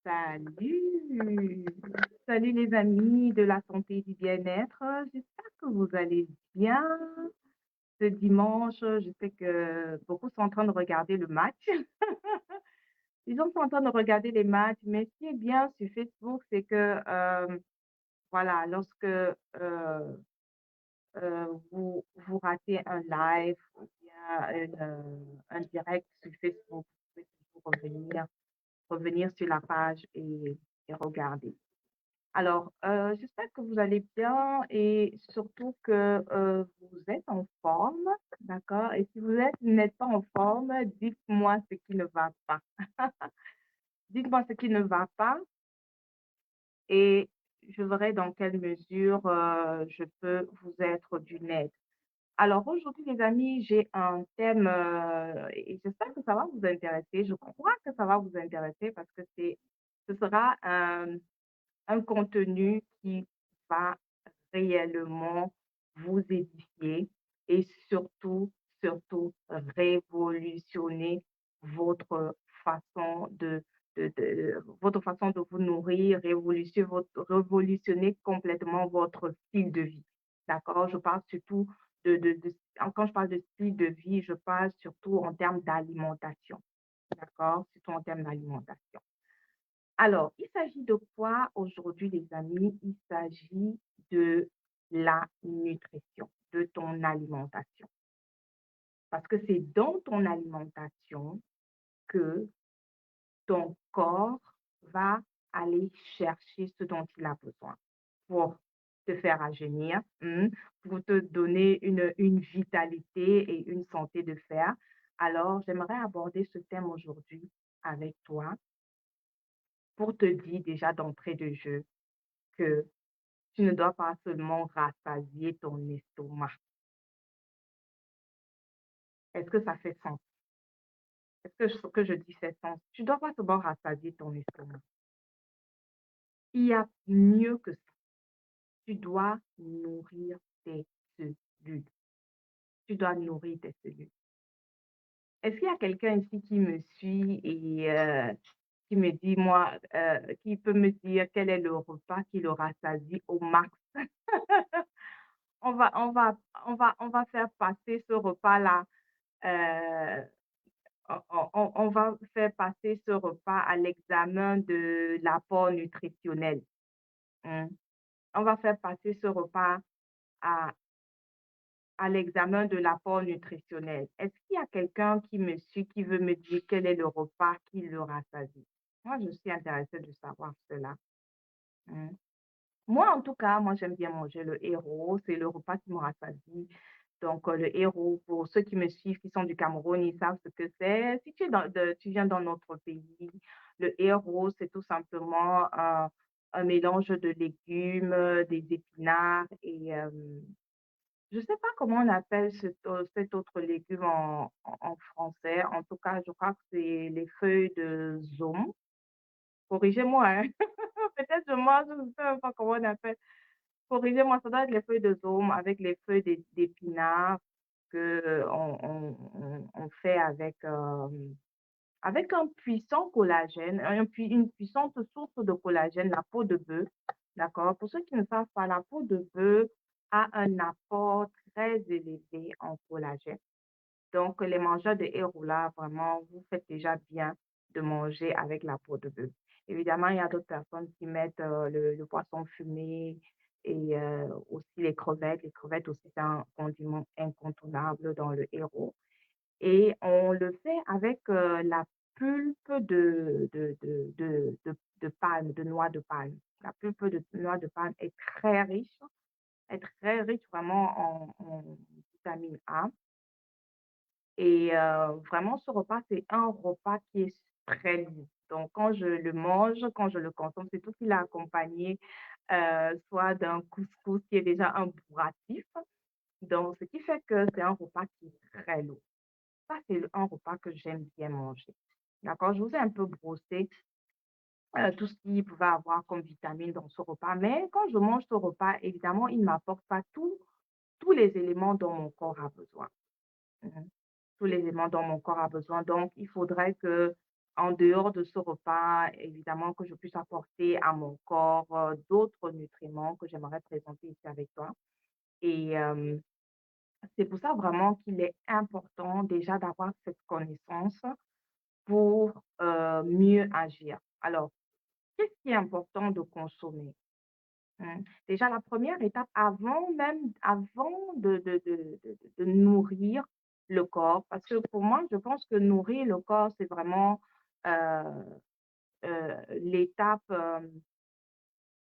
Salut! Salut les amis de la santé et du bien-être. J'espère que vous allez bien ce dimanche. Je sais que beaucoup sont en train de regarder le match. Ils sont en train de regarder les matchs, mais ce qui est bien sur Facebook, c'est que voilà, lorsque vous ratez un live ou bien un direct sur Facebook, vous pouvez toujours revenir sur la page et regarder. Alors, j'espère que vous allez bien et surtout que vous êtes en forme, d'accord? Et si n'êtes pas en forme, dites-moi ce qui ne va pas. Dites-moi ce qui ne va pas et je verrai dans quelle mesure je peux vous être d'une aide. Alors aujourd'hui, les amis, j'ai un thème et j'espère que ça va vous intéresser. Je crois que ça va vous intéresser parce que ce sera un contenu qui va réellement vous édifier et surtout révolutionner votre façon votre façon de vous nourrir, révolutionner complètement votre style de vie. D'accord? Je parle surtout quand je parle de style de vie, je parle surtout en termes d'alimentation. D'accord? Surtout en termes d'alimentation. Alors, il s'agit de quoi aujourd'hui, les amis? Il s'agit de la nutrition, de ton alimentation. Parce que c'est dans ton alimentation que ton corps va aller chercher ce dont il a besoin pour te faire rajeunir, pour te donner une vitalité et une santé de fer. Alors, j'aimerais aborder ce thème aujourd'hui avec toi pour te dire déjà d'entrée de jeu que tu ne dois pas seulement rassasier ton estomac. Est-ce que ça fait sens? Est-ce que ce que je dis fait sens? Tu ne dois pas seulement rassasier ton estomac. Il y a mieux que ça. Tu dois nourrir tes cellules. Tu dois nourrir tes cellules. Est-ce qu'il y a quelqu'un ici qui me suit et qui me dit, moi, qui peut me dire quel est le repas qui le rassasie au max? On va, on va, on va faire passer ce repas-là. euh, on va faire passer ce repas à l'examen de l'apport nutritionnel. Hein. On va faire passer ce repas à, à l'examen de l'apport nutritionnel. Est-ce qu'il y a quelqu'un qui me suit, qui veut me dire quel est le repas qui le rassasie? Moi, je suis intéressée de savoir cela. Hein. Moi, en tout cas, moi, j'aime bien manger le héros. C'est le repas qui me rassasie. Donc, le héros, pour ceux qui me suivent, qui sont du Cameroun, ils savent ce que c'est. Si tu, tu viens dans notre pays, le héros, c'est tout simplement un mélange de légumes, des épinards et je ne sais pas comment on appelle cet autre légume en français. En tout cas, je crois que c'est les feuilles de zome. Corrigez-moi, hein. Peut-être je mange, je ne sais même pas comment on appelle. Corrigez-moi, ça doit être les feuilles de saume avec les feuilles d'épinards que on fait avec un puissant collagène, une puissante source de collagène, la peau de bœuf. D'accord? Pour ceux qui ne savent pas, la peau de bœuf a un apport très élevé en collagène. Donc, les mangeurs de héros là, vraiment, vous faites déjà bien de manger avec la peau de bœuf. Évidemment, il y a d'autres personnes qui mettent le poisson fumé et aussi les crevettes. Les crevettes aussi, c'est un condiment incontournable dans le héros. Et on le fait avec la pulpe de palme, de noix de palme. La pulpe de noix de palme est très riche vraiment en vitamine A. Et vraiment, ce repas, c'est un repas qui est très lourd. Donc, quand je le mange, quand je le consomme, c'est tout qu'il a accompagné soit d'un couscous qui est déjà un bourratif. Donc, ce qui fait que c'est un repas qui est très lourd. Ça, c'est un repas que j'aime bien manger. D'accord? Je vous ai un peu brossé tout ce qu'il pouvait avoir comme vitamine dans ce repas. Mais quand je mange ce repas, évidemment, il ne m'apporte pas tous les éléments dont mon corps a besoin. Mhm. Tous les éléments dont mon corps a besoin. Donc, il faudrait que en dehors de ce repas, évidemment, que je puisse apporter à mon corps, d'autres nutriments que j'aimerais présenter ici avec toi. Et c'est pour ça vraiment qu'il est important déjà d'avoir cette connaissance pour, mieux agir. Alors, qu'est-ce qui est important de consommer? Déjà la première étape avant de nourrir le corps, parce que pour moi, je pense que nourrir le corps, c'est vraiment, heu l'étape,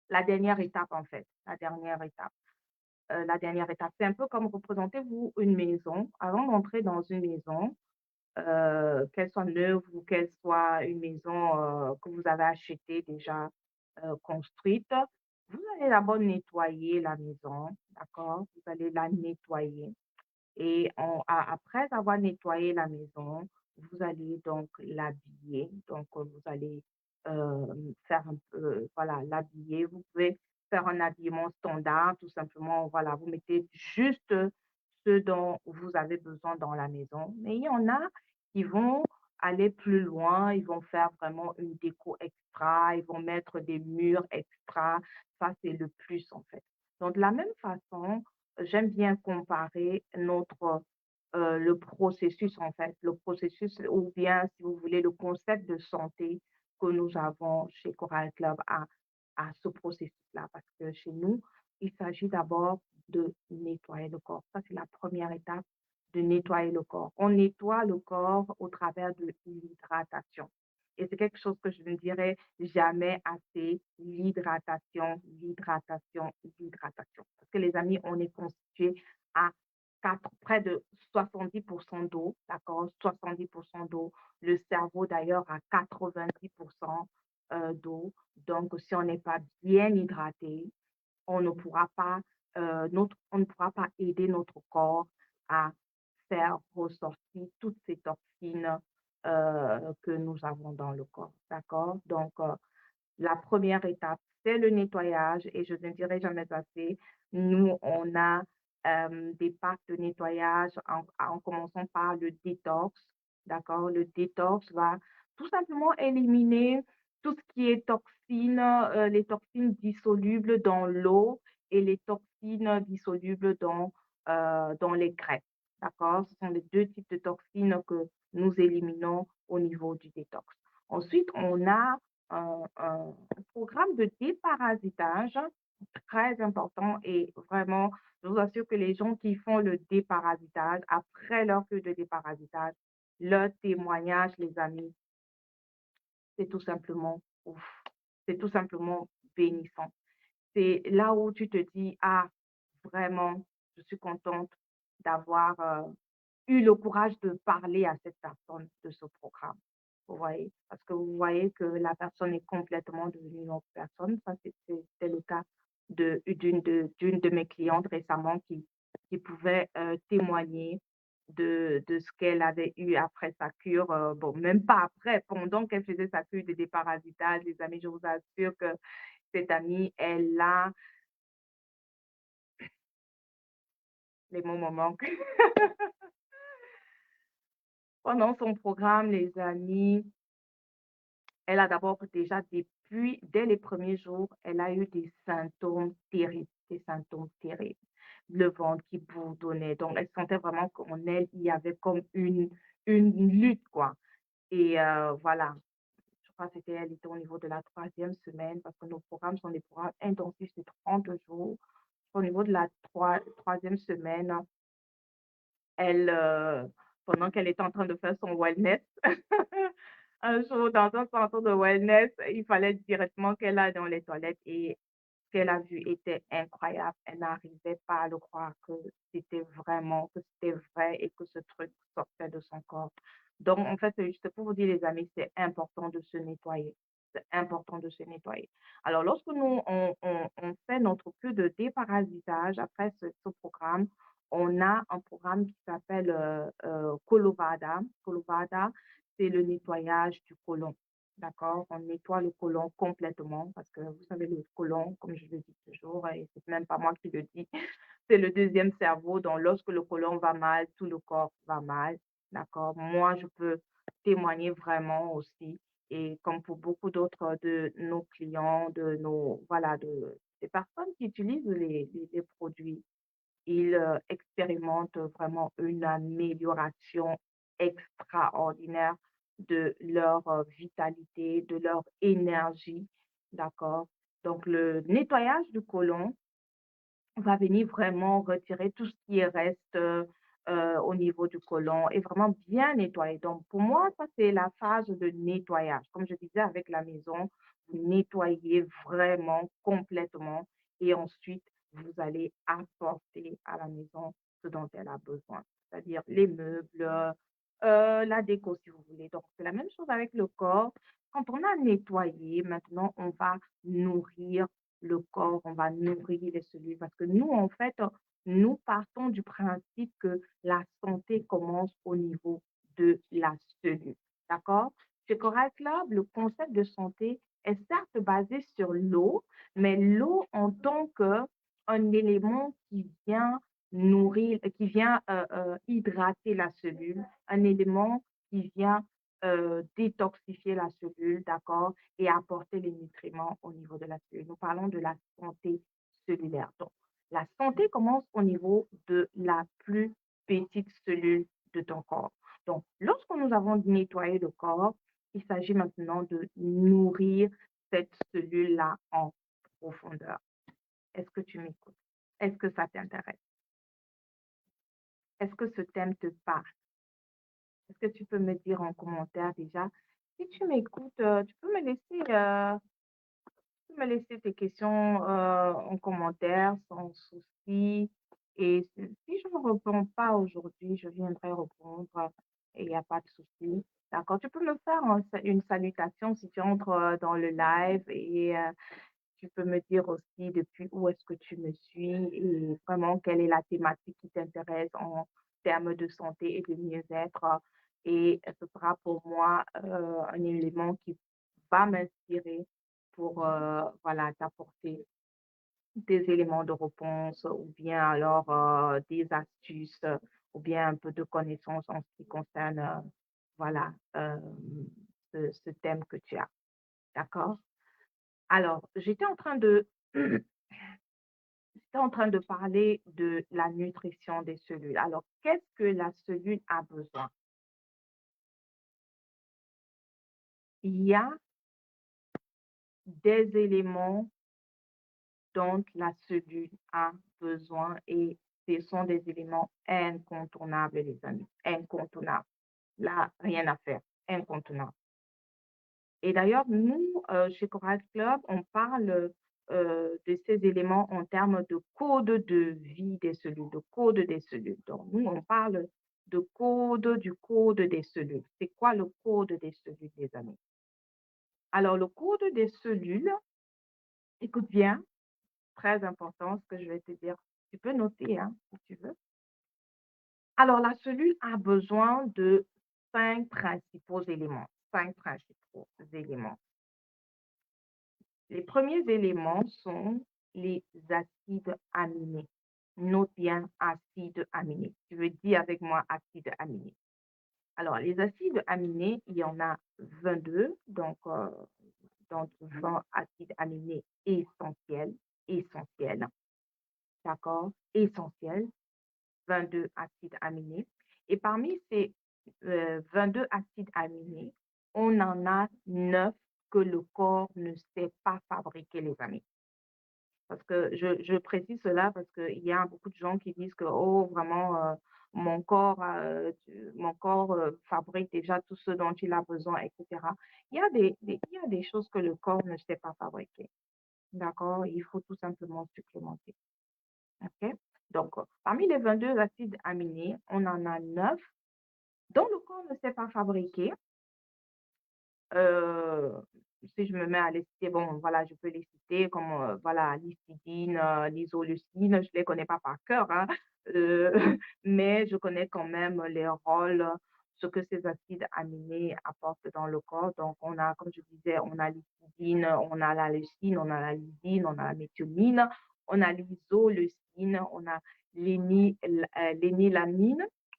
la dernière étape en fait, la dernière étape. La dernière étape, c'est un peu comme représentez-vous une maison. Avant d'entrer dans une maison, qu'elle soit neuve ou qu'elle soit une maison, que vous avez achetée déjà, construite, vous allez d'abord nettoyer la maison, d'accord? Vous allez la nettoyer. Et après avoir nettoyé la maison, vous allez donc l'habiller. Donc, vous allez faire un peu, voilà, l'habiller. Vous pouvez faire un habillement standard, tout simplement. Voilà, vous mettez juste ce dont vous avez besoin dans la maison. Mais il y en a qui vont aller plus loin, ils vont faire vraiment une déco extra, ils vont mettre des murs extra. Ça, c'est le plus en fait. Donc, de la même façon, j'aime bien comparer le processus en fait, le processus ou bien si vous voulez le concept de santé que nous avons chez Coral Club à ce processus-là. Parce que chez nous, il s'agit d'abord de nettoyer le corps. Ça, c'est la première étape, de nettoyer le corps. On nettoie le corps au travers de l'hydratation. Et c'est quelque chose que je ne dirais jamais assez, l'hydratation, l'hydratation, l'hydratation. Parce que les amis, on est constitué à près de 70% d'eau, d'accord? 70% d'eau. Le cerveau, d'ailleurs, à 90% d'eau. Donc, si on n'est pas bien hydraté, on ne pourra pas, on ne pourra pas aider notre corps à faire ressortir toutes ces toxines que nous avons dans le corps. D'accord? Donc, la première étape, c'est le nettoyage et je ne dirai jamais assez. Nous, on a des packs de nettoyage en commençant par le détox. D'accord? Le détox va tout simplement éliminer tout ce qui est toxines, les toxines dissolubles dans l'eau et les toxines dissolubles dans les graisses. D'accord? Ce sont les deux types de toxines que nous éliminons au niveau du détox. Ensuite, on a un programme de déparasitage très important et vraiment, je vous assure que les gens qui font le déparasitage, après leur cure de déparasitage, leur témoignage, les amis, c'est tout simplement ouf, c'est tout simplement bénissant. C'est là où tu te dis: «Ah, vraiment, je suis contente d'avoir, eu le courage de parler à cette personne de ce programme». Vous voyez? Parce que vous voyez que la personne est complètement devenue une autre personne. Ça, c'était le cas d'une de mes clientes récemment qui pouvait, témoigner de ce qu'elle avait eu après sa cure, bon, même pas après, pendant qu'elle faisait sa cure de déparasitage, les amis, je vous assure que cette amie, elle a les mots me manquent. Pendant son programme, les amis, elle a d'abord déjà dès les premiers jours, elle a eu des symptômes terribles. Le ventre qui bourdonnait, donc elle sentait vraiment qu'en elle, il y avait comme une lutte, quoi. Et voilà, je crois que elle était au niveau de la troisième semaine parce que nos programmes sont des programmes intensifs de 30 jours. Au niveau de la troisième semaine, elle, pendant qu'elle était en train de faire son wellness, un jour dans un centre de wellness, il fallait directement qu'elle aille dans les toilettes et ce qu'elle a vu était incroyable. Elle n'arrivait pas à le croire que c'était vrai et que ce truc sortait de son corps. Donc, en fait, c'est juste pour vous dire, les amis, c'est important de se nettoyer. C'est important de se nettoyer. Alors, lorsque nous, on fait notre cure de déparasitage après ce programme, on a un programme qui s'appelle Colovada. Colovada, c'est le nettoyage du côlon. D'accord? On nettoie le côlon complètement parce que vous savez, le côlon, comme je le dis toujours, et c'est même pas moi qui le dis, c'est le deuxième cerveau. Donc, lorsque le côlon va mal, tout le corps va mal. D'accord? Moi, je peux témoigner vraiment aussi. Et comme pour beaucoup d'autres de nos clients, de nos, voilà, des personnes qui utilisent les produits, ils expérimentent vraiment une amélioration extraordinaire de leur vitalité, de leur énergie, d'accord? Donc, le nettoyage du côlon va venir vraiment retirer tout ce qui reste, au niveau du côlon et vraiment bien nettoyer. Donc pour moi, ça, c'est la phase de nettoyage. Comme je disais avec la maison, vous nettoyez vraiment complètement et ensuite vous allez apporter à la maison ce dont elle a besoin, c'est-à-dire les meubles, la déco si vous voulez. Donc c'est la même chose avec le corps. Quand on a nettoyé, maintenant on va nourrir le corps, on va nourrir les cellules parce que nous, en fait, nous partons du principe que la santé commence au niveau de la cellule. D'accord? Chez Coral Club, le concept de santé est certes basé sur l'eau, mais l'eau en tant qu'un élément qui vient nourrir, qui vient hydrater la cellule, un élément qui vient détoxifier la cellule, d'accord? Et apporter les nutriments au niveau de la cellule. Nous parlons de la santé cellulaire. Donc, la santé commence au niveau de la plus petite cellule de ton corps. Donc, lorsque nous avons nettoyé le corps, il s'agit maintenant de nourrir cette cellule-là en profondeur. Est-ce que tu m'écoutes? Est-ce que ça t'intéresse? Est-ce que ce thème te parle? Est-ce que tu peux me dire en commentaire déjà? Si tu m'écoutes, tu peux me laisser tes questions en commentaire sans souci. Et si je ne réponds pas aujourd'hui, je viendrai répondre et il n'y a pas de souci. D'accord? Tu peux me faire une salutation si tu entres dans le live et tu peux me dire aussi depuis où est-ce que tu me suis et vraiment quelle est la thématique qui t'intéresse en termes de santé et de mieux-être. Et ce sera pour moi un élément qui va m'inspirer pour voilà, t'apporter des éléments de réponse ou bien alors des astuces ou bien un peu de connaissances en ce qui concerne voilà, ce thème que tu as. D'accord? Alors, j'étais en train de parler de la nutrition des cellules. Alors, qu'est-ce que la cellule a besoin? Il y a des éléments dont la cellule a besoin et ce sont des éléments incontournables, les amis, incontournables. Là, rien à faire, incontournable. Et d'ailleurs, nous, chez Coral Club, on parle de ces éléments en termes de code de vie des cellules, de code des cellules. Donc, nous, on parle de code du code des cellules. C'est quoi le code des cellules, les amis? Alors, le code des cellules, écoute bien, très important ce que je vais te dire. Tu peux noter, hein, si tu veux. Alors, la cellule a besoin de 5 principaux éléments. 5 principaux éléments. Les premiers éléments sont les acides aminés. Note bien acides aminés. Tu veux dire avec moi acides aminés. Alors, les acides aminés, il y en a 22, donc 20 acides aminés essentiels, essentiels, d'accord, essentiels, 22 acides aminés. Et parmi ces 22 acides aminés, on en a 9 que le corps ne sait pas fabriquer, les amis. Parce que je précise cela parce qu'il y a beaucoup de gens qui disent que, oh, vraiment, mon corps fabrique déjà tout ce dont il a besoin, etc. Il y a des choses que le corps ne sait pas fabriquer. D'accord? Il faut tout simplement supplémenter. OK? Donc, parmi les 22 acides aminés, on en a 9 dont le corps ne sait pas fabriquer. Heu, si je me mets à les citer, bon, voilà, je peux les citer comme, voilà, l'histidine, l'isoleucine, je les connais pas par cœur, hein, heu, mais je connais quand même les rôles, ce que ces acides aminés apportent dans le corps. Donc on a, comme je disais, on a l'histidine, on a la leucine, on a la lysine, on a la méthionine, on a l'isoleucine, on a l'énylamine,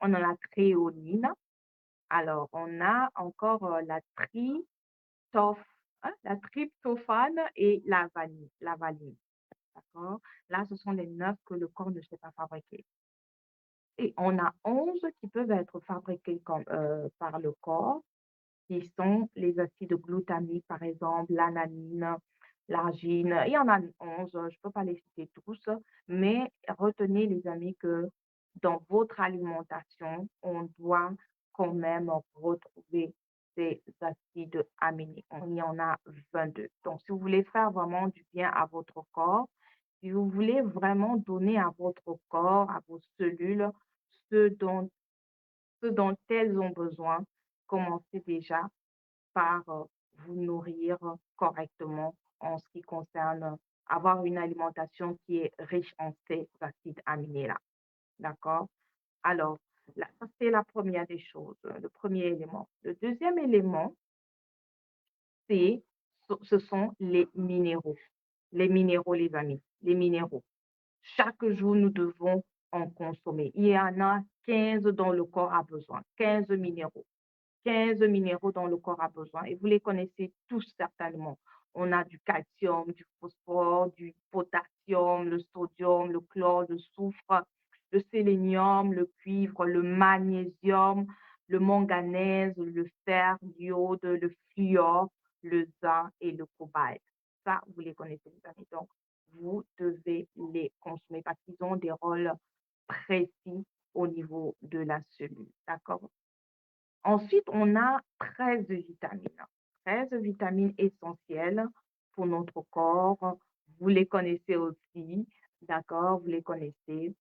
on a la thréonine. Alors, on a encore tryptoph la tryptophane et la vanille, d'accord? Là, ce sont les 9 que le corps ne sait pas fabriquer. Et on a 11 qui peuvent être fabriqués par le corps, qui sont les acides glutamiques, par exemple, l'ananine, l'argine. Il y en a 11, je ne peux pas les citer tous, mais retenez, les amis, que dans votre alimentation, on doit quand même retrouver ces acides aminés. Il y en a 22. Donc, si vous voulez faire vraiment du bien à votre corps, si vous voulez vraiment donner à votre corps, à vos cellules, ce dont, ce dont elles ont besoin, commencez déjà par vous nourrir correctement en ce qui concerne avoir une alimentation qui est riche en ces acides aminés-là. D'accord? Alors, là, ça, c'est la première des choses, le premier élément. Le deuxième élément, c'est, ce sont les minéraux. Les minéraux, les amis, les minéraux. Chaque jour, nous devons en consommer. Il y en a 15 dont le corps a besoin, 15 minéraux. 15 minéraux dont le corps a besoin et vous les connaissez tous certainement. On a du calcium, du phosphore, du potassium, le sodium, le chlore, le soufre, le sélénium, le cuivre, le magnésium, le manganèse, le fer, l'iode, le fluor, le zinc et le cobalt. Ça, vous les connaissez, les amis. Donc, vous devez les consommer parce qu'ils ont des rôles précis au niveau de la cellule. D'accord? Ensuite, on a 13 vitamines. 13 vitamines essentielles pour notre corps. Vous les connaissez aussi, d'accord? Vous les connaissez.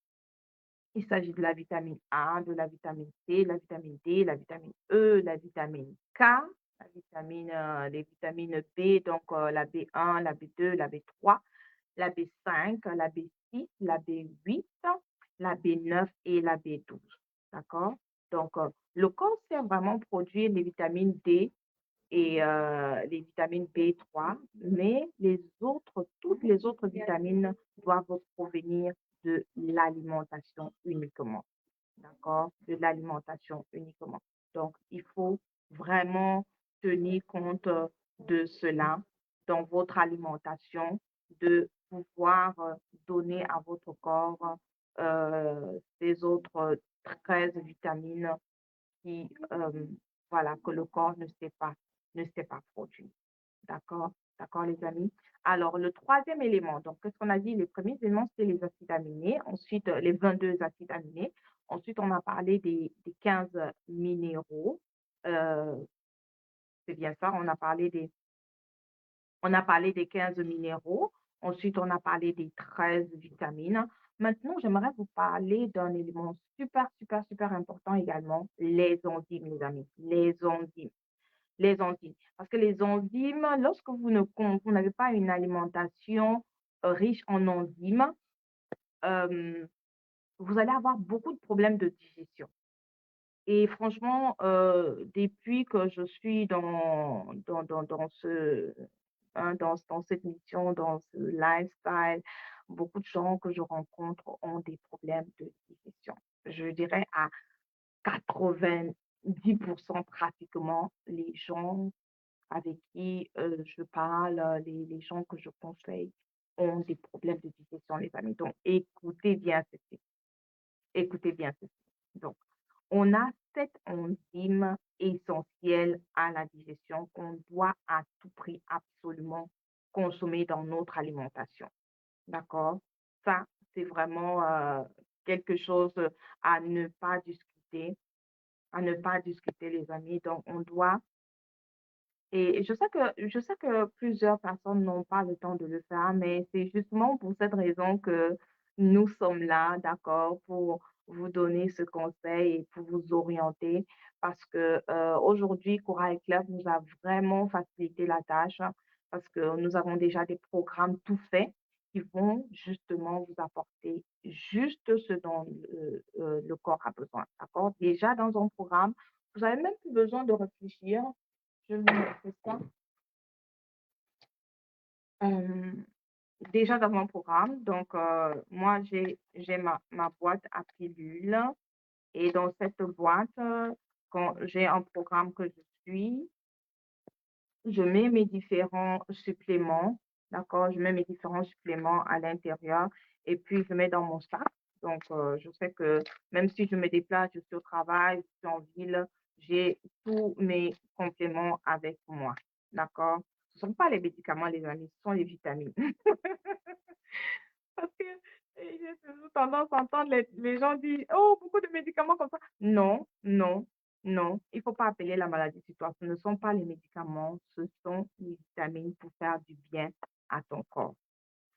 Il s'agit de la vitamine A, de la vitamine C, la vitamine D, la vitamine E, la vitamine K, les vitamines B, donc la B1, la B2, la B3, la B5, la B6, la B8, la B9 et la B12. D'accord? Donc, le corps sait vraiment produire les vitamines D et les vitamines B3, mais toutes les autres vitamines doivent provenir de l'alimentation uniquement. D'accord? De l'alimentation uniquement. Donc, il faut vraiment tenir compte de cela dans votre alimentation, de pouvoir donner à votre corps ces autres 13 vitamines qui, voilà, que le corps ne sait pas produire. D'accord? D'accord, les amis? Alors, le troisième élément, donc, qu'est-ce qu'on a dit? Les premiers éléments, c'est les acides aminés. Ensuite, les 22 acides aminés. Ensuite, on a parlé des 15 minéraux. Euh, c'est bien ça, on a parlé des 15 minéraux. Ensuite, on a parlé des 13 vitamines. Maintenant, j'aimerais vous parler d'un élément super, super, super important également, les enzymes, les amis. Les enzymes. Parce que les enzymes, lorsque vous n'avez pas une alimentation riche en enzymes, euh, vous allez avoir beaucoup de problèmes de digestion. Et franchement, depuis que je suis dans cette mission, dans ce lifestyle, beaucoup de gens que je rencontre ont des problèmes de digestion. Je dirais à 90% pratiquement, les gens avec qui je parle, les gens que je conseille ont des problèmes de digestion, les amis. Donc, écoutez bien ceci. Écoutez bien ceci. Donc, on a cette enzyme essentielle à la digestion qu'on doit à tout prix absolument consommer dans notre alimentation. D'accord? Ça, c'est vraiment quelque chose à ne pas discuter, les amis. Donc, on doit et je sais que plusieurs personnes n'ont pas le temps de le faire, mais c'est justement pour cette raison que nous sommes là, d'accord, pour vous donner ce conseil et pour vous orienter. Parce que aujourd'hui, Corail Club nous a vraiment facilité la tâche hein, parce que nous avons déjà des programmes tout faits qui vont justement vous apporter juste ce dont le corps a besoin, d'accord? Déjà dans un programme, vous n'avez même plus besoin de réfléchir. Je vous mettrai ça. Euh, déjà dans mon programme, donc moi j'ai ma boîte à pilules et dans cette boîte, quand j'ai un programme que je suis, je mets mes différents suppléments, d'accord? Je mets mes différents suppléments à l'intérieur et puis je mets dans mon sac. Donc, je sais que même si je me déplace, je suis au travail, je suis en ville, j'ai tous mes compléments avec moi, d'accord? Ce ne sont pas les médicaments, les amis, ce sont les vitamines. Parce que j'ai toujours tendance à entendre les gens dire: «Oh, beaucoup de médicaments comme ça». Non, non, non, il faut pas appeler la maladie sur toi. Ce ne sont pas les médicaments, ce sont les vitamines pour faire du bien à ton corps,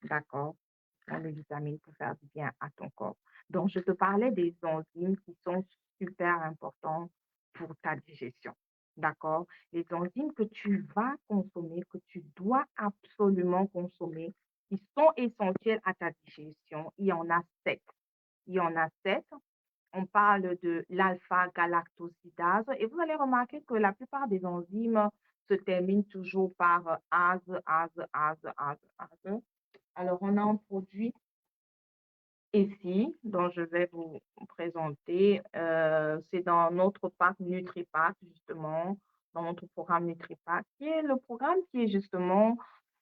d'accord? Ce sont les vitamines pour faire du bien à ton corps. Donc je te parlais des enzymes qui sont super importants pour ta digestion, d'accord? Les enzymes que tu vas consommer, que tu dois absolument consommer, qui sont essentiels à ta digestion, il y en a 7. Il y en a 7. On parle de l'alpha-galactosidase et vous allez remarquer que la plupart des enzymes se terminent toujours par ase, ase, ase, ase, ase. Alors, on a un produit ici dont je vais vous présenter. C'est dans notre pack NutriPack, justement, dans notre programme NutriPack, qui est le programme qui est justement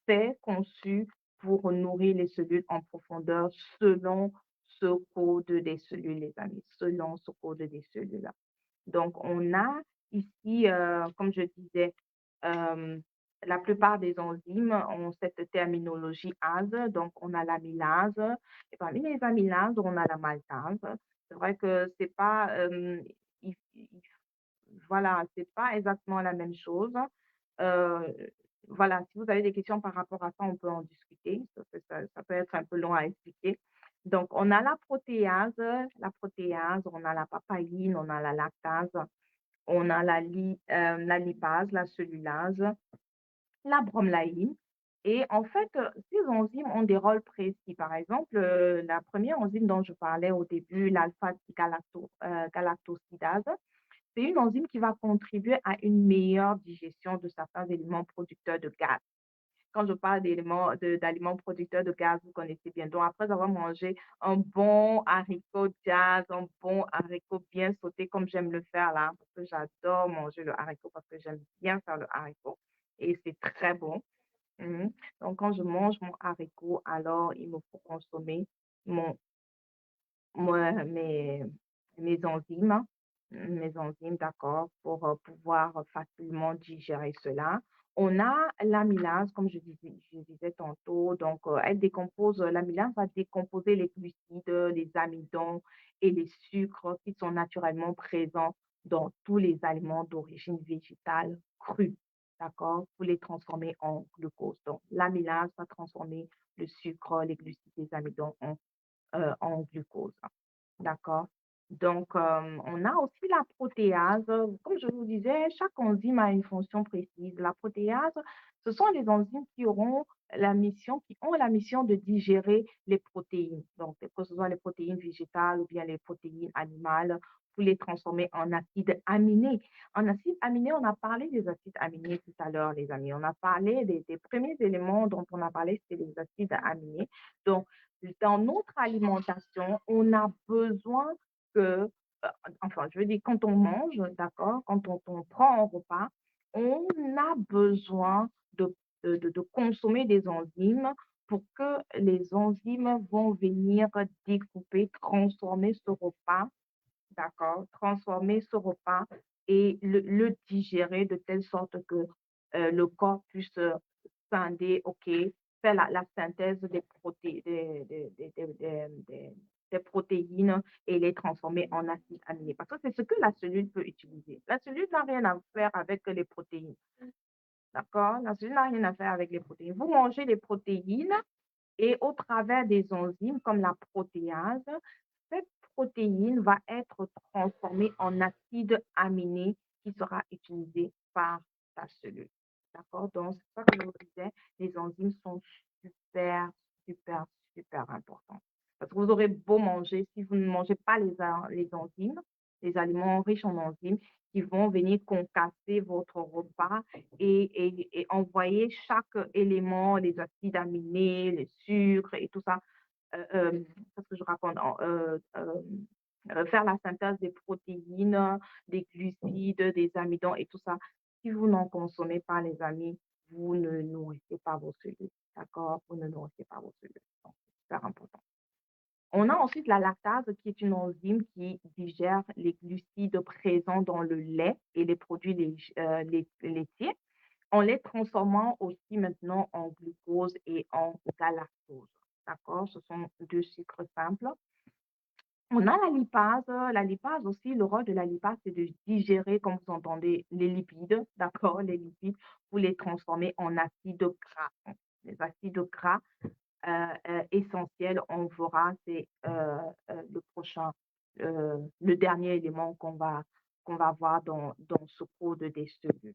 fait, conçu pour nourrir les cellules en profondeur selon ce code des cellules, les amis, selon ce code des cellules. Donc, on a ici, comme je disais, euh, la plupart des enzymes ont cette terminologie ASE, donc on a l'amylase, et parmi les amylases, on a la maltase. C'est vrai que c'est pas, voilà, c'est pas exactement la même chose. Euh, voilà, si vous avez des questions par rapport à ça, on peut en discuter. Ça peut être un peu long à expliquer. Donc, on a la protéase, on a la papaïne, on a la lactase, on a la lipase, la cellulase, la bromelaïne. Et en fait, ces enzymes ont des rôles précis. Par exemple, la première enzyme dont je parlais au début, l'alpha-galactosidase, c'est une enzyme qui va contribuer à une meilleure digestion de certains éléments producteurs de gaz. Quand je parle d'aliments producteurs de gaz, vous connaissez bien. Donc, après avoir mangé un bon haricot jazz, un bon haricot bien sauté, comme j'aime le faire là, parce que j'adore manger le haricot, parce que j'aime bien faire le haricot. Et c'est très bon. Mhm. Donc, quand je mange mon haricot, alors il me faut consommer mon mes mes enzymes, d'accord, pour, pouvoir facilement digérer cela. On a l'amylase, comme je disais tantôt, donc elle décompose l'amylase va décomposer les glucides, les amidons et les sucres qui sont naturellement présents dans tous les aliments d'origine végétale crus, d'accord, pour les transformer en glucose. Donc l'amylase va transformer le sucre, les glucides, les amidons en glucose. D'accord. Donc, on a aussi la protéase. Comme je vous disais, chaque enzyme a une fonction précise. La protéase, ce sont les enzymes qui ont la mission de digérer les protéines. Donc, que ce soit les protéines végétales ou bien les protéines animales, pour les transformer en acides aminés. En acides aminés, on a parlé des acides aminés tout à l'heure, les amis. On a parlé des premiers éléments dont on a parlé, c'était les acides aminés. Donc, dans notre alimentation, on a besoin que, enfin, je veux dire, quand on mange, d'accord, quand on prend un repas, on a besoin de consommer des enzymes pour que les enzymes vont venir découper, transformer ce repas, d'accord, transformer ce repas et le digérer de telle sorte que le corps puisse scinder, OK, faire la synthèse des protéines et les transformer en acides aminés. Parce que c'est ce que la cellule peut utiliser. La cellule n'a rien à faire avec les protéines. D'accord? La cellule n'a rien à faire avec les protéines. Vous mangez les protéines et au travers des enzymes comme la protéase, cette protéine va être transformée en acide aminé qui sera utilisé par ta cellule. D'accord? Donc, c'est ça que je vous disais, les enzymes sont super, super, super importants. Parce que vous aurez beau manger, si vous ne mangez pas les enzymes, les aliments riches en enzymes, qui vont venir concasser votre repas et envoyer chaque élément, les acides aminés, les sucres et tout ça, qu'est-ce que je raconte? faire la synthèse des protéines, des glucides, des amidons et tout ça. Si vous n'en consommez pas, les amis, vous ne nourrissez pas vos cellules, d'accord? Vous ne nourrissez pas vos cellules, donc c'est super important. On a ensuite la lactase qui est une enzyme qui digère les glucides présents dans le lait et les produits laitiers en les transformant aussi maintenant en glucose et en galactose, d'accord? Ce sont 2 sucres simples. On a la lipase. La lipase aussi, le rôle de la lipase, c'est de digérer, comme vous entendez, les lipides, d'accord? Les lipides, pour les transformer en acides gras. Les acides gras essentiels, on verra, c'est le prochain, le dernier élément qu'on va voir dans ce code des cellules,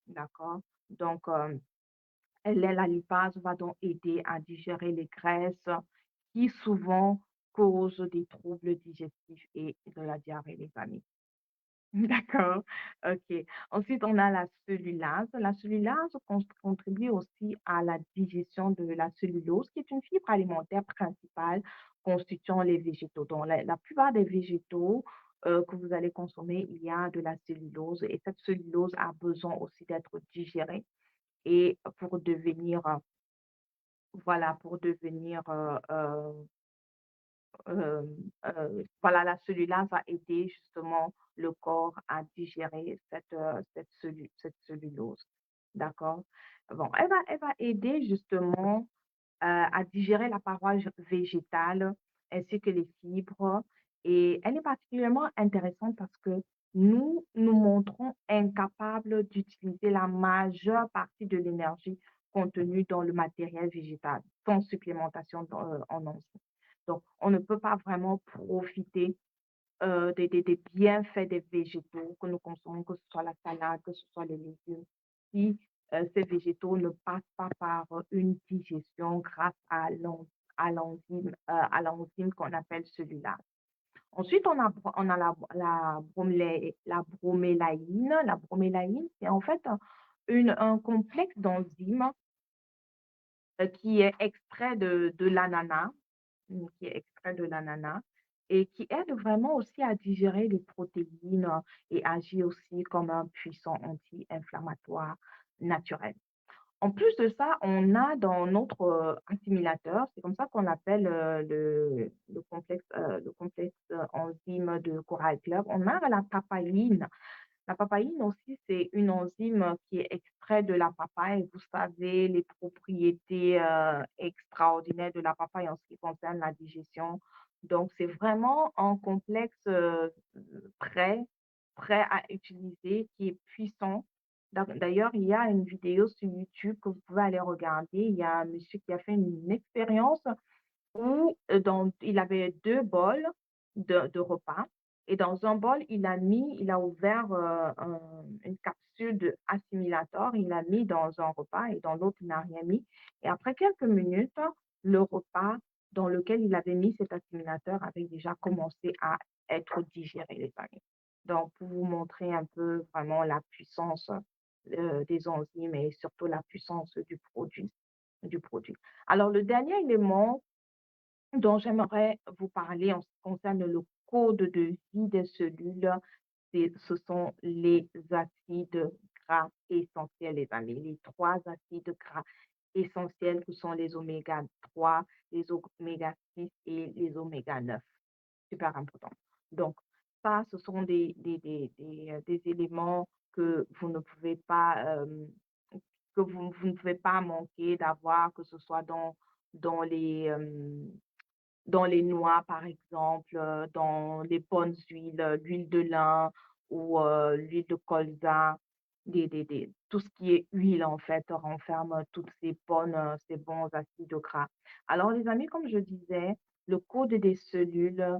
d'accord? Donc, la lipase va donc aider à digérer les graisses qui souvent causent des troubles digestifs et de la diarrhée, les amis. D'accord, OK. Ensuite, on a la cellulase. La cellulase contribue aussi à la digestion de la cellulose, qui est une fibre alimentaire principale constituant les végétaux. Donc, la plupart des végétaux que vous allez consommer, il y a de la cellulose et cette cellulose a besoin aussi d'être digérée et pour devenir, voilà, pour devenir, voilà, la cellulase va aider justement le corps à digérer cette cellulose, d'accord? Bon, elle va aider justement, à digérer la paroi végétale ainsi que les fibres et elle est particulièrement intéressante parce que nous montrons incapables d'utiliser la majeure partie de l'énergie contenue dans le matériel végétal sans supplémentation en enzymes. Donc, on ne peut pas vraiment profiter des bienfaits des végétaux que nous consommons, que ce soit la salade, que ce soit les légumes, si ces végétaux ne passent pas par une digestion grâce à l'enzyme qu'on appelle cellulase. Ensuite, on a la bromélaïne. La bromélaïne, c'est en fait un complexe d'enzymes qui est extrait de l'ananas, qui est extrait de l'ananas et qui aide vraiment aussi à digérer les protéines et agit aussi comme un puissant anti-inflammatoire naturel. En plus de ça, on a dans notre assimilateur, c'est comme ça qu'on appelle le complexe enzyme de Coral Club, on a la papaïne. La papaïne aussi, c'est une enzyme qui est extraite de la papaye. Vous savez, les propriétés extraordinaires de la papaye en ce qui concerne la digestion. Donc, c'est vraiment un complexe prêt, prêt à utiliser, qui est puissant. D'ailleurs, il y a une vidéo sur YouTube que vous pouvez aller regarder. Il y a un monsieur qui a fait une expérience où il avait 2 bols de repas et dans un bol, il a ouvert, une capsule de assimilateur, il l'a mis dans un repas et dans l'autre, il n'a rien mis et après quelques minutes, le repas dans lequel il avait mis cet assimilateur avait déjà commencé à être digéré, les amis. Donc pour vous montrer un peu vraiment la puissance, des enzymes et surtout la puissance du produit. Alors le dernier élément dont j'aimerais vous parler en ce qui concerne le code de vie des cellules, ce sont les acides gras essentiels, les amis. Les 3 acides gras essentiels que sont les oméga 3, les oméga 6 et les oméga 9. Super important. Donc, ça, ce sont des éléments que vous ne pouvez pas, vous ne pouvez pas manquer d'avoir, que ce soit dans dans les noix, par exemple, dans les bonnes huiles, l'huile de lin ou l'huile de colza, tout ce qui est huile, en fait, renferme toutes ces bons acides gras. Alors, les amis, comme je disais, le code des cellules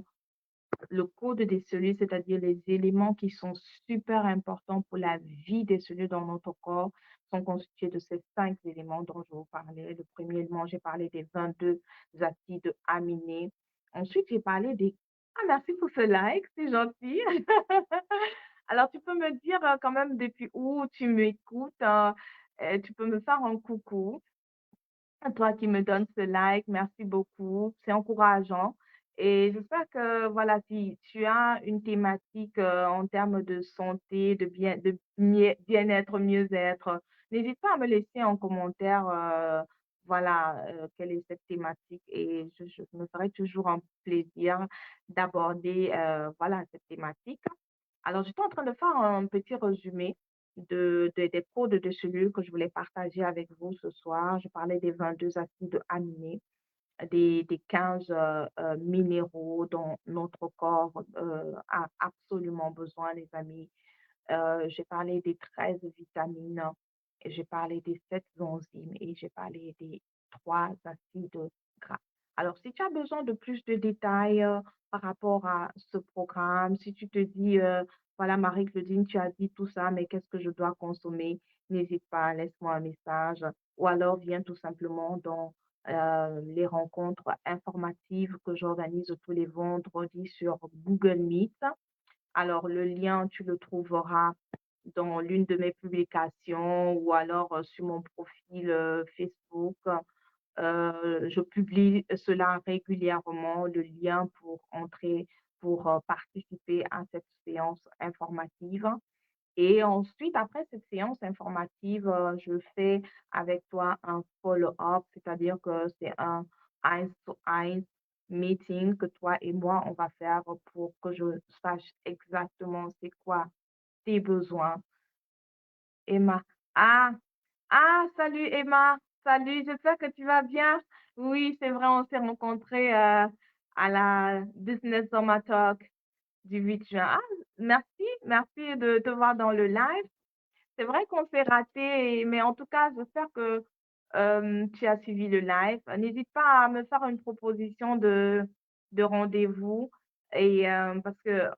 le code des cellules, c'est-à-dire les éléments qui sont super importants pour la vie des cellules dans notre corps, sont constitués de ces 5 éléments dont je vous parlais. Le premier élément, j'ai parlé des 22 acides aminés. Ensuite, j'ai parlé des... Ah, merci pour ce like, c'est gentil. Alors, tu peux me dire quand même depuis où tu m'écoutes. Tu peux me faire un coucou. À toi qui me donnes ce like, merci beaucoup. C'est encourageant. Et j'espère que, voilà, si tu as une thématique, en termes de santé, de bien-être, mieux-être, n'hésite pas à me laisser en commentaire, voilà, quelle est cette thématique et je me ferai toujours un plaisir d'aborder, voilà, cette thématique. Alors, j'étais en train de faire un petit résumé des codes de cellules que je voulais partager avec vous ce soir. Je parlais des 22 acides aminés, des 15 minéraux dont notre corps a absolument besoin, les amis. J'ai parlé des 13 vitamines, et j'ai parlé des 7 enzymes et j'ai parlé des 3 acides gras. Alors, si tu as besoin de plus de détails par rapport à ce programme, si tu te dis, voilà, Marie-Claudine, tu as dit tout ça, mais qu'est-ce que je dois consommer? N'hésite pas, laisse-moi un message ou alors viens tout simplement dans les rencontres informatives que j'organise tous les vendredis sur Google Meet. Alors, le lien, tu le trouveras dans l'une de mes publications ou alors sur mon profil Facebook. Je publie cela régulièrement, le lien pour entrer, pour participer à cette séance informative. Et ensuite, après cette séance informative, je fais avec toi un follow-up, c'est-à-dire que c'est un eyes-to-eyes meeting que toi et moi, on va faire pour que je sache exactement c'est quoi tes besoins. Emma. Ah, salut Emma. Salut, j'espère que tu vas bien. Oui, c'est vrai, on s'est rencontrés à la Business Summer Talk du 8 juin. Ah, merci de te voir dans le live. C'est vrai qu'on s'est raté, mais en tout cas, j'espère que tu as suivi le live. N'hésite pas à me faire une proposition de rendez-vous et parce que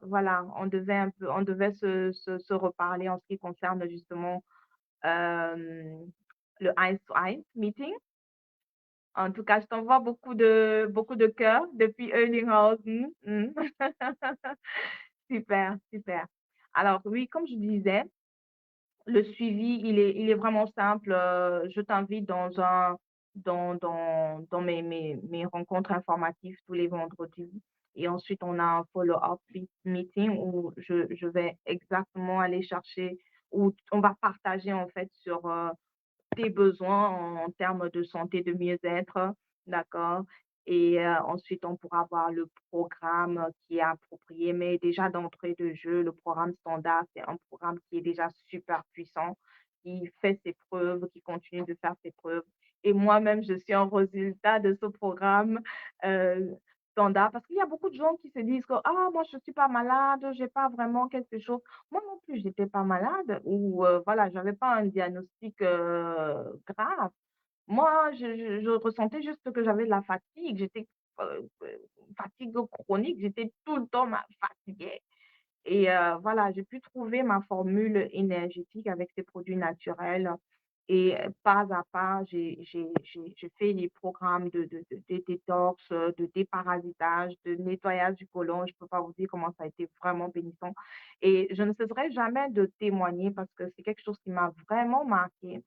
voilà, on devait se reparler en ce qui concerne justement euh, le Eyes to Eyes meeting. En tout cas, je t'envoie beaucoup de cœurs depuis Erlinghausen. Super, super. Alors oui, comme je disais, le suivi, il est vraiment simple. Je t'invite dans mes rencontres informatives tous les vendredis. Et ensuite, on a un follow-up meeting où je vais exactement aller chercher, où on va partager en fait sur tes besoins en termes de santé, de mieux-être, d'accord? Et ensuite, on pourra voir le programme qui est approprié. Mais déjà d'entrée de jeu, le programme standard, c'est un programme qui est déjà super puissant, qui fait ses preuves, qui continue de faire ses preuves. Et moi-même, je suis un résultat de ce programme euh, standard parce qu'il y a beaucoup de gens qui se disent que ah, moi, je ne suis pas malade, j'ai pas vraiment quelque chose. Moi non plus, j'étais pas malade ou voilà, j'avais pas un diagnostic, grave. Moi, je ressentais juste que j'avais de la fatigue. J'étais, fatigue chronique, j'étais tout le temps fatiguée et voilà, j'ai pu trouver ma formule énergétique avec ces produits naturels et pas à pas, j'ai fait les programmes de détox, de déparasitage, de nettoyage du côlon. Je peux pas vous dire comment ça a été vraiment bénissant et je ne cesserai jamais de témoigner parce que c'est quelque chose qui m'a vraiment marquée,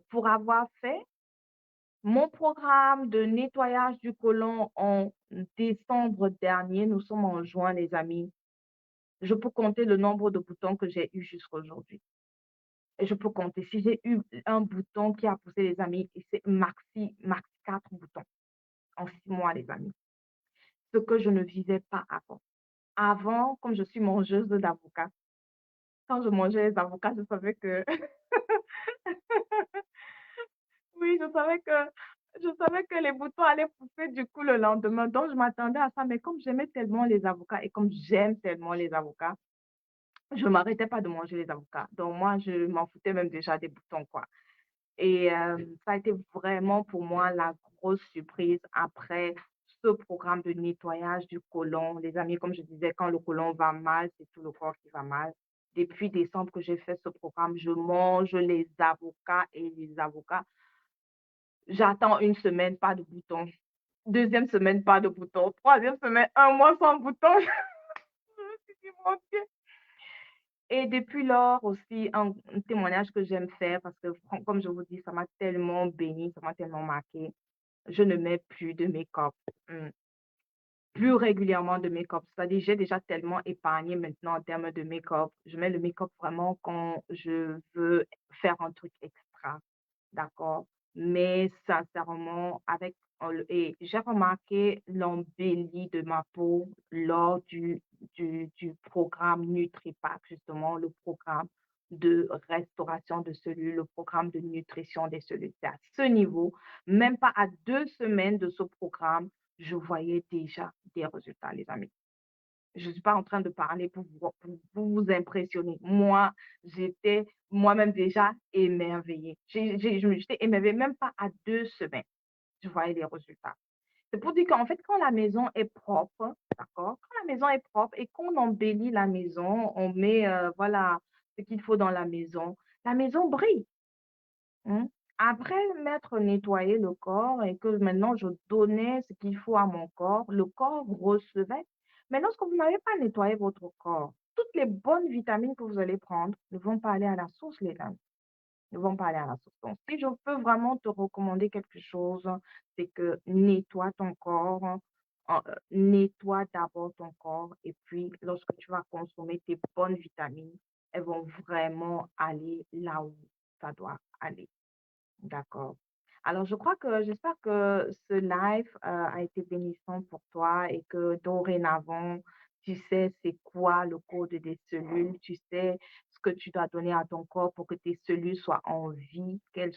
pour avoir fait mon programme de nettoyage du côlon en décembre dernier. Nous sommes en juin, les amis. Je peux compter le nombre de boutons que j'ai eu jusqu'à aujourd'hui. Et je peux compter. Si j'ai eu un bouton qui a poussé, les amis, et c'est maxi 4 boutons en 6 mois, les amis. Ce que je ne vivais pas avant. Avant, comme je suis mangeuse d'avocats, quand je mangeais les avocats, je savais que, oui, je savais que les boutons allaient pousser du coup le lendemain. Donc, je m'attendais à ça. Mais comme j'aimais tellement les avocats et comme j'aime tellement les avocats, je ne m'arrêtais pas de manger les avocats. Donc, moi, je m'en foutais même déjà des boutons, quoi. Et ça a été vraiment pour moi la grosse surprise après ce programme de nettoyage du côlon. Les amis, comme je disais, quand le côlon va mal, c'est tout le corps qui va mal. Depuis décembre que j'ai fait ce programme, je mange les avocats et les avocats. J'attends une semaine, pas de boutons. Deuxième semaine, pas de boutons. Troisième semaine, un mois sans boutons. Je me suis dit, mon Dieu. Et depuis lors aussi, un témoignage que j'aime faire parce que, comme je vous dis, ça m'a tellement béni, ça m'a tellement marqué. Je ne mets plus de make-up. Mmh. plus régulièrement de make-up. C'est-à-dire, j'ai déjà tellement épargné maintenant en termes de make-up. Je mets le make-up vraiment quand je veux faire un truc extra, d'accord? Mais sincèrement, avec et j'ai remarqué l'embellie de ma peau lors du programme NutriPack, justement, le programme de restauration de cellules, le programme de nutrition des cellules. C'est à ce niveau, même pas à 2 semaines de ce programme, je voyais déjà des résultats, les amis. Je ne suis pas en train de parler pour vous impressionner. Moi, j'étais moi-même déjà émerveillée. J'étais émerveillée, même pas à 2 semaines, je voyais les résultats. C'est pour dire qu'en fait, quand la maison est propre, d'accord? Quand la maison est propre et qu'on embellit la maison, on met, voilà, ce qu'il faut dans la maison brille. Mmh. Après m'être nettoyé le corps et que maintenant je donnais ce qu'il faut à mon corps, le corps recevait. Mais lorsque vous n'avez pas nettoyé votre corps, toutes les bonnes vitamines que vous allez prendre ne vont pas aller à la source, les amis, ne vont pas aller à la source. Donc, si je peux vraiment te recommander quelque chose, c'est que nettoie ton corps, nettoie d'abord ton corps et puis lorsque tu vas consommer tes bonnes vitamines, elles vont vraiment aller là où ça doit aller. D'accord. Alors, j'espère que ce live, a été bénissant pour toi et que dorénavant, tu sais c'est quoi le code des cellules, tu sais ce que tu dois donner à ton corps pour que tes cellules soient en vie, qu'elles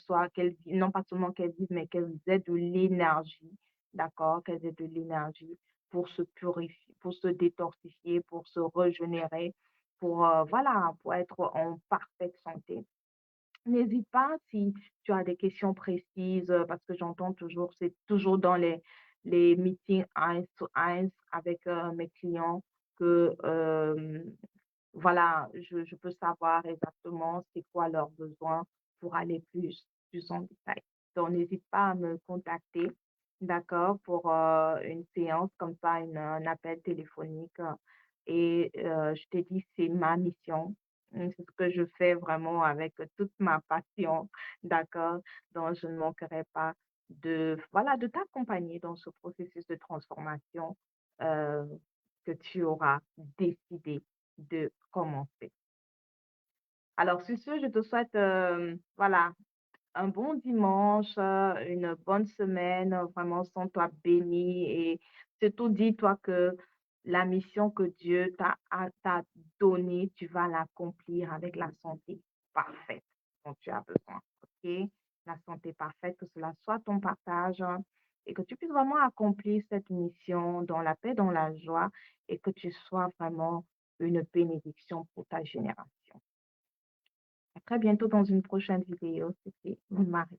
non pas seulement qu'elles vivent, mais qu'elles aient de l'énergie, d'accord? Qu'elles aient de l'énergie pour se purifier, pour se détoxifier, pour se régénérer, pour, voilà, pour être en parfaite santé. N'hésite pas si tu as des questions précises, parce que j'entends toujours, c'est toujours dans les meetings eins to eins avec mes clients que voilà, je peux savoir exactement c'est quoi leurs besoins pour aller plus en détail. Donc, n'hésite pas à me contacter, d'accord, pour une séance comme ça, un appel téléphonique. Et je te dis, c'est ma mission. C'est ce que je fais vraiment avec toute ma passion, d'accord. Donc, je ne manquerai pas voilà, de t'accompagner dans ce processus de transformation euh, que tu auras décidé de commencer. Alors, sur ce, je te souhaite, voilà, un bon dimanche, une bonne semaine, vraiment sens-toi béni et surtout dis-toi que la mission que Dieu t'a donnée, tu vas l'accomplir avec la santé parfaite dont tu as besoin. OK? La santé parfaite, que cela soit ton partage, et que tu puisses vraiment accomplir cette mission dans la paix, dans la joie et que tu sois vraiment une bénédiction pour ta génération. À très bientôt dans une prochaine vidéo. C'était Marie.